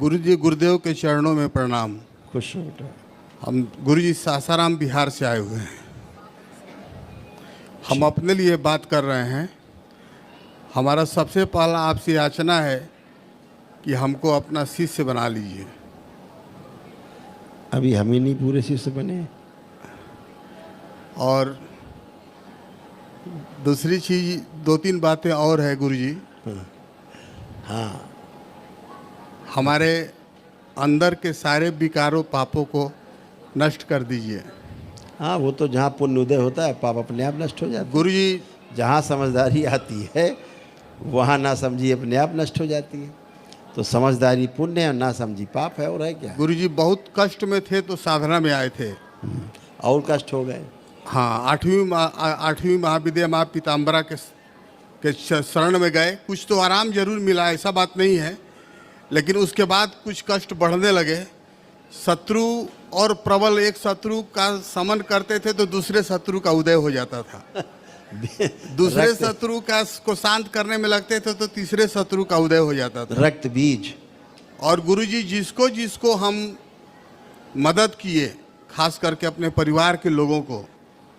गुरु जी गुरुदेव के चरणों में प्रणाम। खुश हो बेटा। हम गुरु जी सासाराम बिहार से आए हुए हैं। हम अपने लिए बात कर रहे हैं। हमारा सबसे पहला आपसे याचना है कि हमको अपना शिष्य बना लीजिए। अभी हम ही नहीं पूरे शिष्य बने। और दूसरी चीज, दो तीन बातें और है गुरु जी। हाँ, हमारे अंदर के सारे विकारों पापों को नष्ट कर दीजिए। हाँ, वो तो जहाँ पुण्य उदय होता है पाप अपने आप नष्ट हो जाते हैं। गुरु जी जहाँ समझदारी आती है वहाँ ना समझी अपने आप नष्ट हो जाती है। तो समझदारी पुण्य है और ना समझी पाप है, और है क्या। गुरु जी बहुत कष्ट में थे तो साधना में आए थे। और कष्ट हो गए। हाँ, आठवीं महाविद्या माँ पीताम्बरा के शरण में गए। कुछ तो आराम जरूर मिला, ऐसा बात नहीं है, लेकिन उसके बाद कुछ कष्ट बढ़ने लगे। शत्रु और प्रबल एक शत्रु का समन करते थे तो दूसरे शत्रु का उदय हो जाता था। दूसरे शत्रु को शांत करने में लगते थे तो तीसरे शत्रु का उदय हो जाता था। रक्त बीज। और गुरुजी जिसको जिसको हम मदद किए, खास करके अपने परिवार के लोगों को,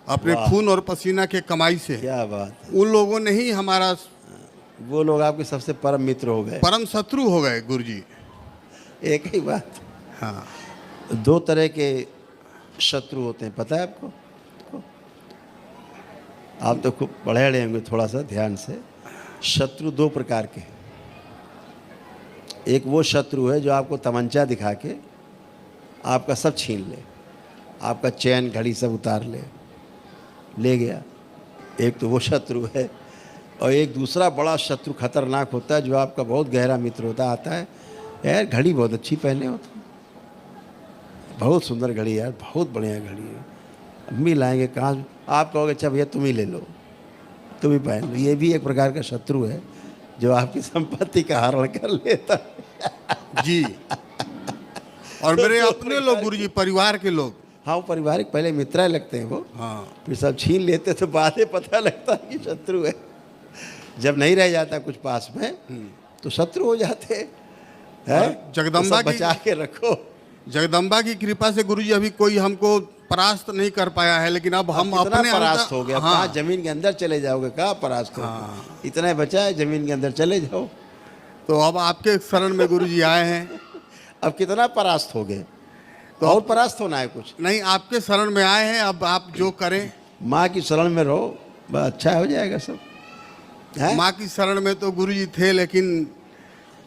अपने खून और पसीना के कमाई से, क्या बात है। उन लोगों ने ही हमारा, वो लोग आपके सबसे परम मित्र हो गए, परम शत्रु हो गए गुरुजी। एक ही बात। हाँ, दो तरह के शत्रु होते हैं, पता है आपको। आप तो खूब पढ़े रहे होंगे, थोड़ा सा ध्यान से। शत्रु दो प्रकार के हैं। एक वो शत्रु है जो आपको तमंचा दिखा के आपका सब छीन ले, आपका चैन घड़ी सब उतार ले गया। एक तो वो शत्रु है। और एक दूसरा बड़ा शत्रु खतरनाक होता है जो आपका बहुत गहरा मित्र होता आता है। यार घड़ी बहुत अच्छी पहने हो तुम, बहुत सुंदर घड़ी यार, बहुत बढ़िया घड़ी है, अम्मी लाएंगे कहाँ। आप कहोगे अच्छा भैया तुम ही ले लो, तुम ही पहन लो। ये भी एक प्रकार का शत्रु है जो आपकी संपत्ति का हरण कर लेता है। जी। और मेरे अपने लोग गुरुजी, परिवार के लोग। हाँ, वो पारिवारिक पहले मित्र लगते हैं वो। हाँ, फिर सब छीन लेते तो बाद में पता लगता है कि शत्रु है। जब नहीं रह जाता कुछ पास में तो शत्रु हो जाते हैं। जगदम्बा तो बचा के रखो। जगदम्बा की कृपा से गुरुजी अभी कोई हमको परास्त नहीं कर पाया है, लेकिन अब हम कितना अपने परास्त हो गया। हाँ, कहाँ जमीन के अंदर चले जाओगे, कहाँ परास्त हो। हाँ। इतना ही बचा है, जमीन के अंदर चले जाओ। तो अब आपके शरण में गुरुजी आए हैं। अब कितना परास्त हो गए, तो और परास्त होना है कुछ नहीं, आपके शरण में आए हैं। अब आप जो करें, माँ की शरण में रहो, बस अच्छा हो जाएगा सब। माँ की शरण में तो गुरुजी थे, लेकिन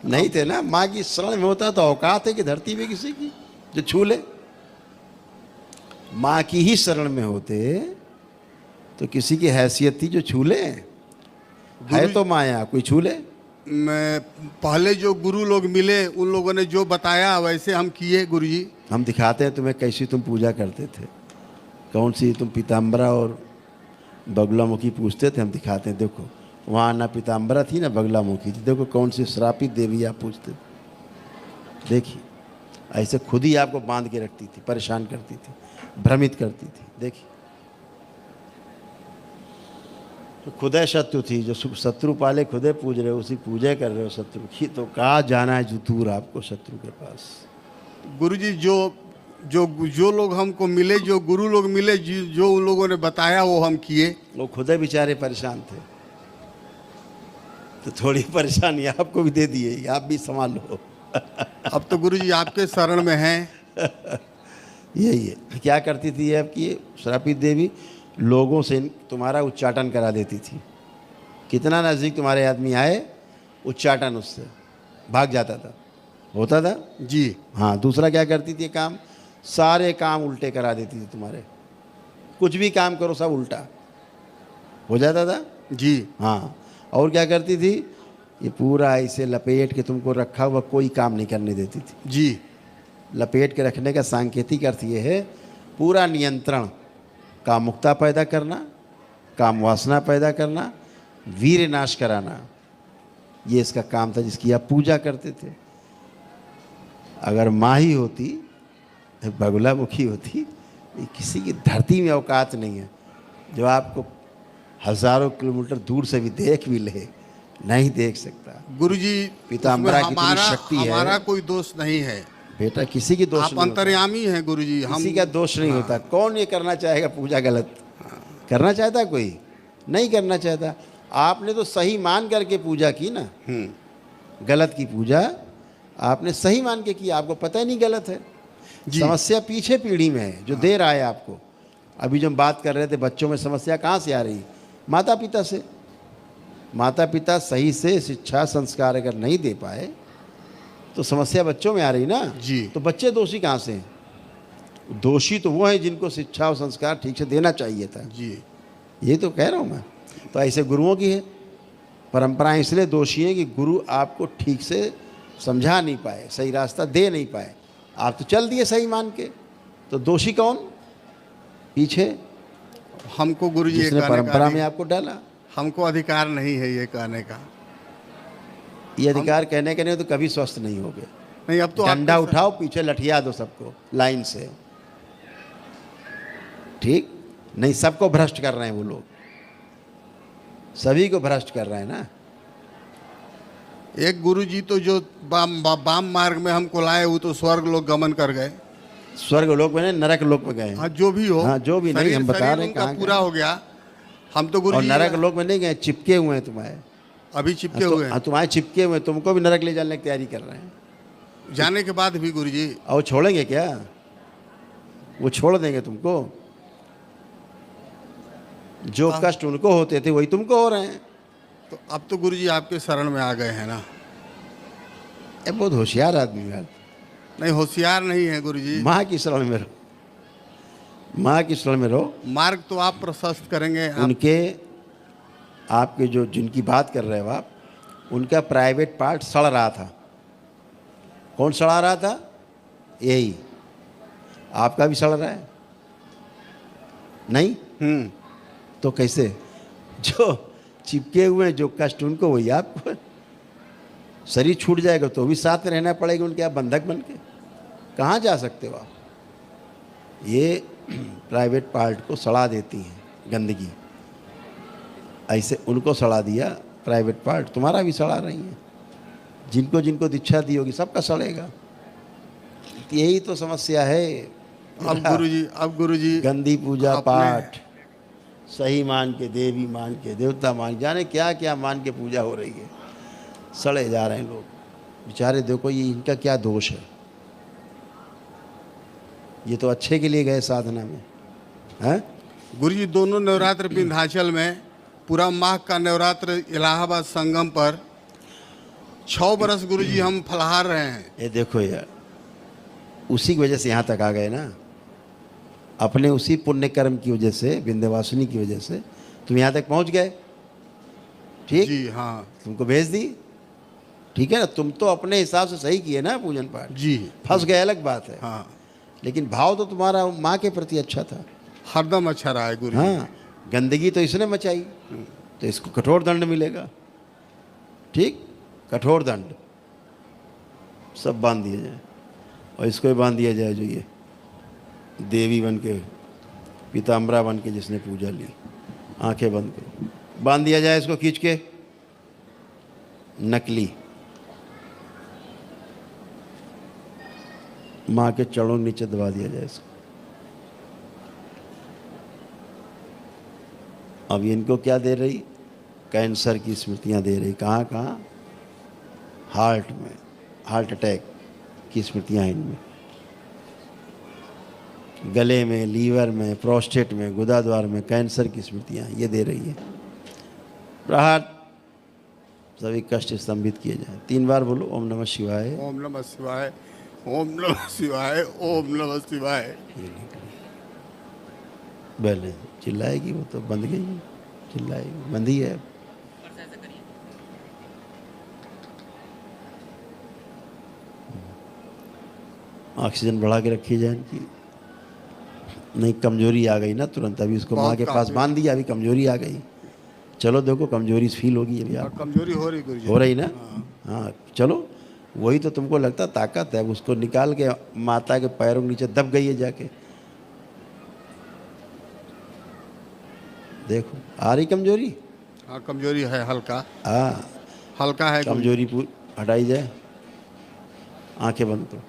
नहीं थे ना। माँ की शरण में होता तो औकात है कि धरती में किसी की जो छू ले। माँ की ही शरण में होते तो किसी की हैसियत थी जो छू ले। है तो माया, कोई छू ले। मैं पहले जो गुरु लोग मिले, उन लोगों ने जो बताया वैसे हम किए गुरुजी। हम दिखाते हैं तुम्हें कैसी तुम पूजा करते थे, कौन सी तुम पीताम्बरा और बगुलामुखी पूछते थे। हम दिखाते हैं, देखो वहाँ ना पीताम्बरा थी ना बगुलामुखी थी, देखो कौन सी श्रापित देवी आप पूछते थे। देखिए ऐसे खुद ही आपको बांध के रखती थी, परेशान करती थी, भ्रमित करती थी। देखिए तो खुदे शत्रु थी, जो शत्रु पाले खुदे पूज रहे हो, उसी पूजा कर रहे हो शत्रु की। तो कहाँ जाना है जो दूर आपको शत्रु के पास। गुरुजी जो लोग हमको मिले, जो गुरु लोग मिले, जो उन लोगों ने बताया वो हम किए। वो खुदे बेचारे परेशान थे, तो थोड़ी परेशानी आपको भी दे दिए, आप भी संभालो। अब तो गुरुजी आपके शरण में हैं। यही है। क्या करती थी आपकी श्रापित देवी, लोगों से तुम्हारा उच्चाटन करा देती थी। कितना नज़दीक तुम्हारे आदमी आए, उच्चाटन उससे भाग जाता था, होता था जी। हाँ, दूसरा क्या करती थी काम, सारे काम उल्टे करा देती थी तुम्हारे। कुछ भी काम करो सब उल्टा हो जाता था जी। हाँ। और क्या करती थी, ये पूरा ऐसे लपेट के तुमको रखा हुआ कोई काम नहीं करने देती थी। जी। लपेट के रखने का सांकेतिक अर्थ ये है, पूरा नियंत्रण, कामुकता पैदा करना, काम वासना पैदा करना, वीर नाश कराना, ये इसका काम था जिसकी आप पूजा करते थे। अगर माँ ही होती, बगुलामुखी होती, किसी की धरती में औकात नहीं है जो आपको हज़ारों किलोमीटर दूर से भी देख भी ले, नहीं देख सकता। गुरुजी, पीताम्बरा उसमें की इतनी शक्ति है। हमारा कोई दोष नहीं है। बेटा किसी की दोष आप नहीं होता। अंतर्यामी हैं गुरुजी। हम किसी का दोष नहीं होता। कौन ये करना चाहेगा पूजा गलत? करना चाहता कोई? नहीं करना चाहता। आपने तो सही मान करके पूजा की ना। गलत की पूजा आपने सही मान के की, आपको पता ही नहीं गलत है। जी। समस्या पीछे पीढ़ी में है जो दे रहा है आपको। अभी जो हम बात कर रहे थे बच्चों में समस्या कहाँ से आ रही? माता पिता से। माता पिता सही से शिक्षा संस्कार अगर नहीं दे पाए तो समस्या बच्चों में आ रही ना। जी। तो बच्चे दोषी कहाँ से हैं? दोषी तो वो है जिनको शिक्षा और संस्कार ठीक से देना चाहिए था। जी। ये तो कह रहा हूँ मैं। तो ऐसे गुरुओं की है परंपराएं, इसलिए दोषी है कि गुरु आपको ठीक से समझा नहीं पाए, सही रास्ता दे नहीं पाए। आप तो चल दिए सही मान के, तो दोषी कौन? पीछे हमको गुरुजी ये जिसने कहने का परंपरा में आपको डाला। हमको अधिकार नहीं है ये कहने का। ये अधिकार कहने के नहीं तो कभी स्वस्थ नहीं होगे। नहीं, अब तो डंडा आपके उठाओ, पीछे लठिया दो सबको लाइन से। ठीक नहीं, सबको भ्रष्ट कर रहे हैं वो लोग, सभी को भ्रष्ट कर रहे हैं ना। एक गुरुजी तो जो वाम मार्ग में हमको लाए, वो तो स्वर्ग लोग गमन कर गए। स्वर्ग लोक में नहीं, नरक लोक में गए। हाँ, जो भी हो। हाँ, जो भी नहीं, शरीर- हम बता शरीर रहे हैं उनका कहाँ पूरा गए। हो गया। हम तो और गुरुजी नरक लोक में नहीं गए, चिपके हुए हैं तुम्हारे। अभी चिपके हुए हैं। तुम्हारे चिपके हुए, तुमको भी नरक ले जाने की तैयारी कर रहे हैं। जाने के बाद भी गुरुजी और वो छोड़ेंगे क्या? वो छोड़ देंगे तुमको? जो कष्ट उनको होते थे वही तुमको हो रहे हैं। तो अब तो गुरुजी आपके शरण में आ गए हैं ना। ये बहुत होशियार आदमी है। नहीं, होशियार नहीं है गुरुजी। माँ की शरण में रहो, माँ की शरण में रहो। मार्ग तो आप प्रशस्त करेंगे। उनके आपके जो जिनकी बात कर रहे हो आप, उनका प्राइवेट पार्ट सड़ रहा था। कौन सड़ा रहा था? यही। आपका भी सड़ रहा है नहीं? तो कैसे? जो चिपके हुए हैं, जो कष्ट उनको वही आपको। शरीर छूट जाएगा तो भी साथ में रहना पड़ेगा उनके, आप बंधक बन के कहाँ जा सकते हो आप? ये प्राइवेट पार्ट को सड़ा देती हैं गंदगी। ऐसे उनको सड़ा दिया प्राइवेट पार्ट, तुम्हारा भी सड़ा रही है। जिनको जिनको दीक्षा दी होगी सबका सड़ेगा। यही तो समस्या है। अब गुरुजी गंदी पूजा पाठ सही मान के, देवी मान के, देवता मान, जाने क्या क्या मान के पूजा हो रही है। सड़े जा रहे हैं लोग बेचारे। देखो ये इनका क्या दोष है? ये तो अच्छे के लिए गए साधना में, हैं? गुरुजी दोनों नवरात्र विंध्याचल में, पूरा माह का नवरात्र इलाहाबाद संगम पर 6 बरस गुरुजी हम फलहार रहे हैं। ये देखो यार, उसी की वजह से यहाँ तक आ गए ना। अपने उसी पुण्य कर्म की वजह से, विंध्यवासिनी की वजह से तुम यहाँ तक पहुँच गए। ठीक? जी हाँ तुमको भेज दी, ठीक है ना। तुम तो अपने हिसाब से सही किए ना पूजन पाठ। जी। फंस गए अलग बात है। हाँ, लेकिन भाव तो तुम्हारा माँ के प्रति अच्छा था। हरदम अच्छा रहा है गुरुजी। हाँ, गंदगी तो इसने मचाई, तो इसको कठोर दंड मिलेगा। ठीक, कठोर दंड। सब बांध दिया जाए, और इसको भी बांध दिया जाए जो ये देवी बन के, पीताम्बरा बन के जिसने पूजा ली, आंखें बंद कर बांध दिया जाए इसको खींच के। नकली माँ के चरणों के नीचे दबा दिया जाए इसको। अब इनको क्या दे रही? कैंसर की स्मृतियाँ दे रही। कहाँ कहाँ? हार्ट में, हार्ट अटैक की स्मृतियाँ इनमें, गले में, लीवर में, प्रोस्टेट में, गुदाद्वार में कैंसर की स्मृतियाँ ये दे रही है। प्रहार सभी कष्ट स्तंभित किए जाए। 3 बार बोलो ओम नमः शिवाय। ओम नमः शिवाय, ओम नमः शिवाय, ओम नमः शिवाय। पहले चिल्लाएगी वो तो बंद गई, चिल्लाएगी बंद ही है। ऑक्सीजन बढ़ा के रखी जाए इनकी। नहीं, कमजोरी आ गई ना तुरंत। अभी इसको माँ के पास बांध दिया, अभी कमजोरी आ गई। चलो देखो कमजोरी फील होगी अभी आप। कमजोरी हो रही गुरुजी। हो रही ना? हाँ, चलो वही तो तुमको लगता ताकत है। उसको निकाल के माता के पैरों के नीचे दब गई है जाके। देखो आ रही कमजोरी। हाँ, कमजोरी है हल्का। हाँ, हल्का है गुरुजी। कमजोरी पूरी हटाई जाए। आंखें बंद करो,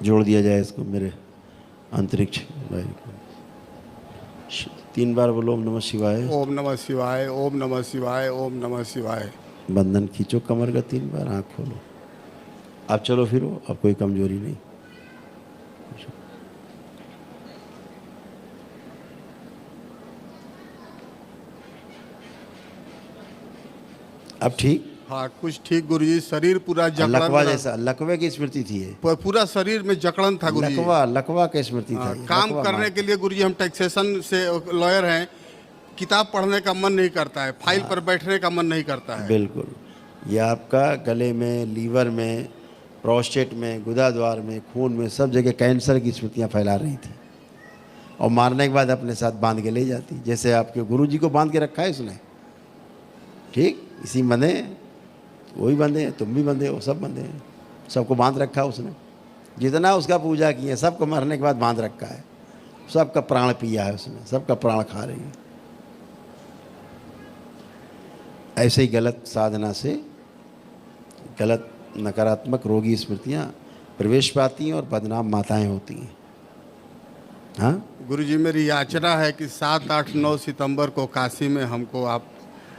जोड़ दिया जाए इसको मेरे अंतरिक्ष भाई को। 3 बार बोलो ओम नमः शिवाय। ओम नमः शिवाय, ओम नमः शिवाय, ओम नमः शिवाय। बंधन खींचो कमर का 3 बार, आँख खोलो। अब चलो फिरो, अब कोई कमजोरी नहीं। अब ठीक। हाँ कुछ ठीक गुरुजी, शरीर पूरा जकड़न लकवा रहा। जैसा, लकवे की स्मृति थी ये। पूरा शरीर में जकड़न था गुरुजी। लकवा की स्मृति था ये। काम लकवा करने मार- के लिए गुरुजी हम टैक्सेशन से लॉयर हैं, किताब पढ़ने का मन नहीं करता है, फाइल पर बैठने का मन नहीं करता है। बिल्कुल। ये आपका गले में, लीवर में, प्रोस्टेट में, गुदाद्वार में, खून में, सब जगह कैंसर की स्मृतियाँ फैला रही थी और मारने के बाद अपने साथ बांध के ले जाती। जैसे आपके गुरुजी को बांध के रखा है उसने, ठीक इसी बंधे, वही बंधे हैं, तुम भी बंधे हो, सब बंधे हैं, सबको बांध रखा उसने। जितना उसका पूजा किया सबको मरने के बाद बांध रखा है, सबका प्राण पिया है उसने, सबका प्राण खा रही है। ऐसे ही गलत साधना से गलत नकारात्मक रोगी स्मृतियाँ प्रवेश पाती हैं और बदनाम माताएं होती हैं। हाँ गुरुजी मेरी याचना है कि 7, 8, 9 सितंबर को काशी में हमको आप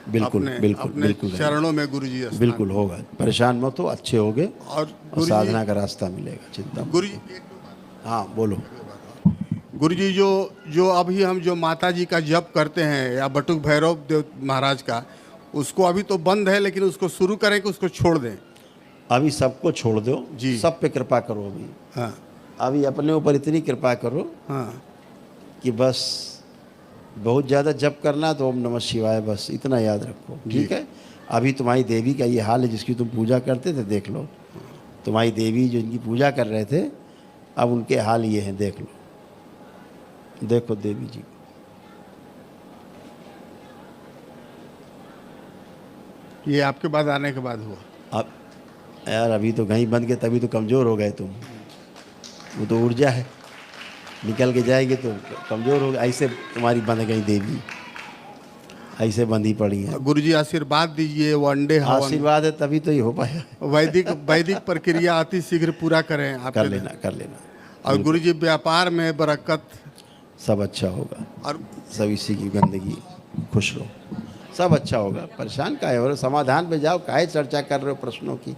बिल्कुल अपने, बिल्कुल अपने बिल्कुल चरणों में गुरुजी स्नान। बिल्कुल होगा। परेशान मत हो, अच्छे होगे और और साधना का रास्ता मिलेगा, चिंता मत। गुरुजी हाँ बोलो। गुरुजी जो अभी हम जो माता जी का जप करते हैं या बटुक भैरव देव महाराज का, उसको अभी तो बंद है, लेकिन उसको शुरू करें कि उसको छोड़ दें। अभी सबको छोड़ दो जी। सब पे कृपा करो। अभी हाँ अभी अपने ऊपर इतनी कृपा करो हाँ कि बस बहुत ज़्यादा जप करना तो ओम नमः शिवाय, बस इतना याद रखो, ठीक है। अभी तुम्हारी देवी का ये हाल है जिसकी तुम पूजा करते थे, देख लो। तुम्हारी देवी जो इनकी पूजा कर रहे थे, अब उनके हाल ये हैं, देख लो। देखो देवी जी, ये आपके बाद आने के बाद हुआ। अब यार अभी तो कहीं बंद के, तभी तो कमज़ोर हो गए तुम। वो तो ऊर्जा है, निकल के जाएगी तो कमज़ोर हो गए। ऐसे तुम्हारी बंद गई देवी, ऐसे बंधी पड़ी है। गुरुजी आशीर्वाद दीजिए, वनडे हवन आशीर्वाद है तभी तो ये हो पाया। वैदिक प्रक्रिया अति शीघ्र पूरा करें आप। कर लेना कर लेना। और गुरुजी व्यापार में बरकत, सब अच्छा होगा और सब इसी की गंदगी, खुश रहो, सब अच्छा होगा। परेशान काहे हो रहे हो? समाधान पे जाओ, काहे चर्चा कर रहे हो प्रश्नों की।